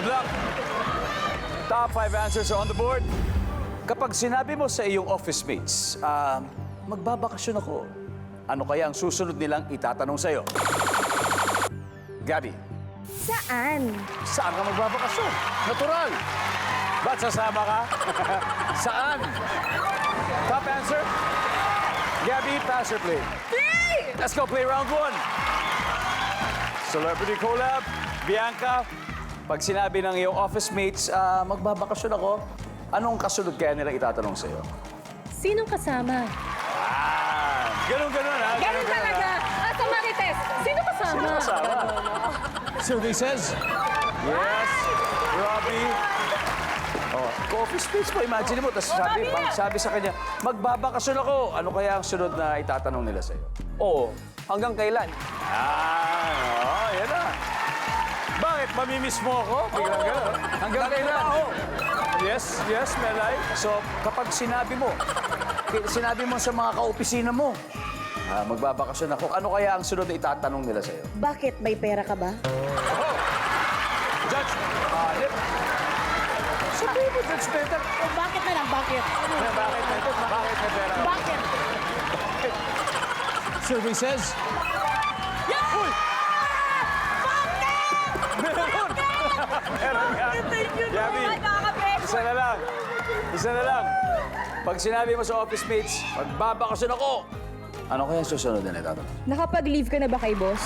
Good luck. Top 5 answers are on the board. Kapag sinabi mo sa iyong office mates, magbabakasyon ako, ano kaya ang susunod nilang itatanong sa'yo? Gabby, Saan? saan ka magbabakasyon? Natural. Ba't sasama ka? Saan? Top answer? Gabby, pass or play? Play! Let's go play round 1. Celebrity collab. Bianca, pag sinabi ng iyong office mates, magbabakasyon ako, anong kasunod kaya nila itatanong sa'yo? Sinong kasama? Ganun-ganun, ha? Ganun talaga. At sa Marites, sino kasama? Sino kasama? Survey says, yes, Robbie. Oh, office space mo, imagine mo. Tapos sabi sa kanya, magbabakasyon ako. Ano kaya ang sunod na itatanong nila sa'yo? Oo. Hanggang kailan? Yan na. Bakit? Mamimiss mo ako? Biglang gano'n. Hanggang kailan? Yes, Melay. So, kapag sinabi mo sa mga kaopisina mo, magbabakasyon ako, ano kaya ang sunod na itatanong nila sa'yo? Bakit? May pera ka ba? Judge, sabihin mo, Judge Peter. O bakit na lang? Bakit? Bakit may pera? Bakit? Survey says, Uy! Meron nga. Gabby, isa na lang. Pag sinabi mo sa office mates, magbabakasyon ako, ano kaya ang susunod na itatanong? Nakapag-leave ka na ba kay boss?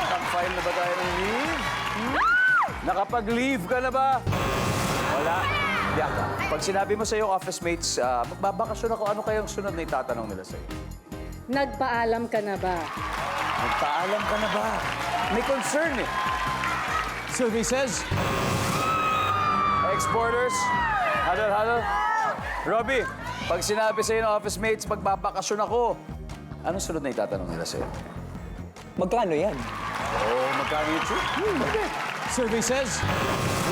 Nag-file na ba tayo ng leave? Nakapag-leave ka na ba? Wala. Bianca, pag sinabi mo sa iyong office mates, magbabakasyon ako, ano kaya ang sunod na itatanong nila sa'yo? Nagpaalam ka na ba? Magpaalam ka na ba? May concern eh. Survey says, exporters, hadal. Robbie, pag sinabi sa ng office mates, magbabakasyon ako, anong sunod na itatanong nila sa'yo? Magkano yan? Oh, magkano yun, sir? Okay. Survey says,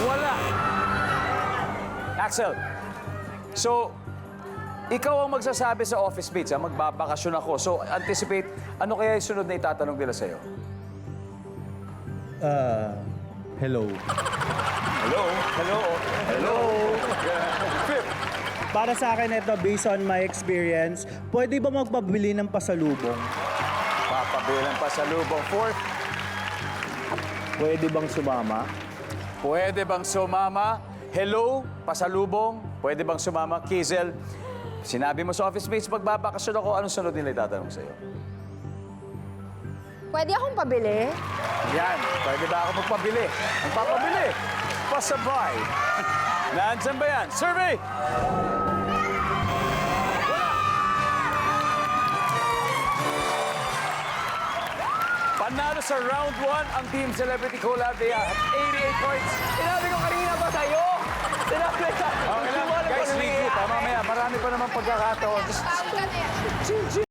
wala. Axel, so, ikaw ang magsasabi sa office mates, magbabakasyon ako. So, anticipate, ano kaya yung sunod na itatanong nila sa'yo? Hello. Hello. Fifth, Para sa akin ito, based on my experience, pwede ba magpabili ng pasalubong? papabilang pa sa lubong. Fourth, Pwede bang sumama? pwede bang sumama? Hello, pasalubong. Pwede bang sumama? Kizel, sinabi mo sa office mates, magbabakasyon ako, anong sunod nila itatanong sa'yo? Pwede akong pabili? Yan, pwede ba ako magpabili? Magpapabili. Pasabay. Nandyan ba yan? Survey! Wala. Panalo sa round 1 ang Team Celebrity Collab. They have 88 points. Sinabi ko kanina ba sa'yo? Sinabi ko. Okay lang. Guys, regroup. Mamaya, marami pa naman pagkakataon. Just